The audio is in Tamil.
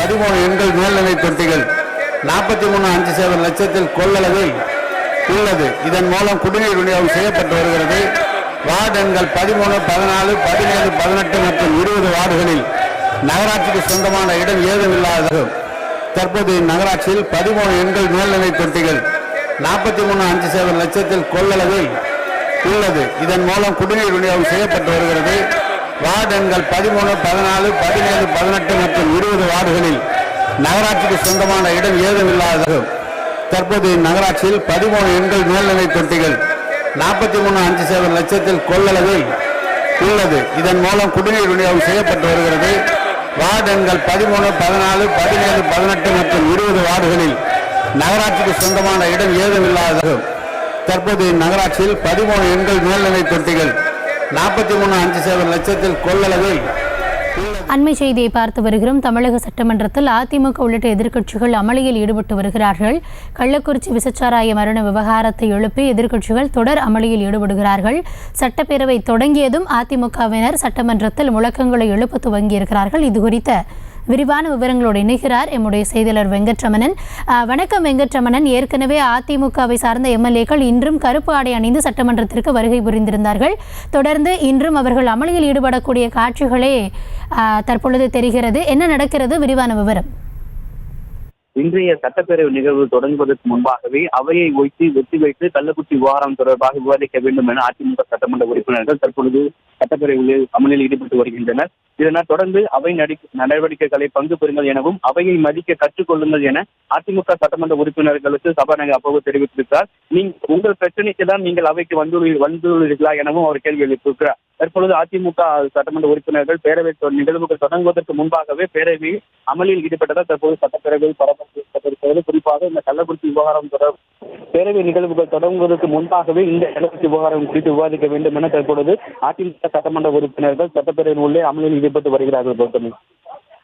13 எண்கள் மேல்நிலை தொட்டிகள் 43.57 லட்சத்தில் கொள்ளளவில் உள்ளது. இதன் மூலம் குடிநீர் விநியோகம் செய்யப்பட்டு வருகிறது. வார்டு எண்கள் 13, 14, 17, 18 மற்றும் 20 வார்டுகளில் நகராட்சிக்கு சொந்தமான இடம் ஏதும் இல்லாதது. தற்போது இந்நகராட்சியில் 13 எண்கள் மேல்நிலை தொட்டிகள் 43.57 லட்சத்தில் கொள்ளளவில் உள்ளது. இதன் மூலம் குடிநீர் விநியோகம் செய்யப்பட்டு வருகிறது. வார்டு எண்கள் 13, 14, 17, 18 மற்றும் 20 வார்டுகளில் நகராட்சிக்கு சொந்தமான இடம் ஏதும் இல்லாதது. தற்போது இந்நகராட்சியில் 13 எண்கள் மேல்நிலை தொட்டிகள் 43.57 லட்சத்தில் கொள்ளளவில் உள்ளது. இதன் மூலம் குடிநீர் விநியோகம் செய்யப்பட்டு வருகிறது. வார்டு எண்கள் 13, 14, 17, 18 மற்றும் 20 வார்டுகளில் நகராட்சிக்கு சொந்தமான இடம் ஏதும் இல்லாதது. தற்போது இந்நகராட்சியில் 13 எண்கள் மேல்நிலை தொட்டிகள் 43.57 லட்சத்தில் கொள்ளளவில். அண்மை செய்தியை பார்த்து வருகிறோம். தமிழக சட்டமன்றத்தில் அதிமுக உள்ளிட்ட எதிர்க்கட்சிகள் அமளியில் ஈடுபட்டு வருகிறார்கள். கள்ளக்குறிச்சி விசச்சாராய மரண விவகாரத்தை எழுப்பி எதிர்க்கட்சிகள் தொடர் அமளியில் ஈடுபடுகிறார்கள். சட்டப்பேரவை தொடங்கியதும் அதிமுகவினர் சட்டமன்றத்தில் முழக்கங்களை எழுப்ப துவங்கியிருக்கிறார்கள். இது குறித்த விரிவான விவரங்களோடு இணைகிறார் எம்முடைய செய்தியாளர் வெங்கட்ரமணன். வணக்கம் வெங்கட்ரமணன். ஏற்கனவே அதிமுகவை சார்ந்த எம்எல்ஏக்கள் இன்றும் கருப்பு ஆடை அணிந்து சட்டமன்றத்திற்கு வருகை புரிந்திருந்தார்கள். தொடர்ந்து இன்றும் அவர்கள் அமளியில் ஈடுபடக்கூடிய காட்சிகளே தற்பொழுது தெரிகிறது. என்ன நடக்கிறது? விரிவான விவரம். இன்றைய சட்டப்பேரவை நிகழ்வு தொடங்குவதற்கு முன்பாகவே அவையை ஒத்தி வைத்து கள்ளக்குறிச்சி விவகாரம் தொடர்பாக விவாதிக்க வேண்டும் என அதிமுக சட்டமன்ற உறுப்பினர்கள் தற்பொழுது சட்டப்பேரவையில் அமலில் ஈடுபட்டு வருகின்றனர். இதனால் தொடர்ந்து அவை நடவடிக்கைகளை பங்கு பெறுங்கள் எனவும் அவையை மதிக்க கற்றுக்கொள்ளுங்கள் என அதிமுக சட்டமன்ற உறுப்பினர்களுக்கு சபாநாயகர் அப்போது தெரிவித்திருக்கிறார். உங்கள் பிரச்சனைக்கு தான் நீங்கள் அவைக்கு வந்துள்ளீர்களா எனவும் அவர் கேள்வி எழுப்பியிருக்கிறார். தற்பொழுது அதிமுக சட்டமன்ற உறுப்பினர்கள் பேரவை நிகழ்வுகள் தொடங்குவதற்கு முன்பாகவே பேரவை அமலில் ஈடுபட்டதால் தற்போது சட்டப்பேரவையில் பரபரப்பு. குறிப்பாக இந்த கள்ளக்குறிச்சி விவகாரம் பேரவை நிகழ்வுகள் தொடங்குவதற்கு முன்பாகவே இந்த கள்ளக்குறிச்சி விவகாரம் குறித்து விவாதிக்க வேண்டும் என தற்பொழுது அதிமுக சட்டமன்ற உறுப்பினர்கள் சட்டப்பேரவையில் உள்ளே அமலில் ஈடுபட்டு வருகிறார்கள்.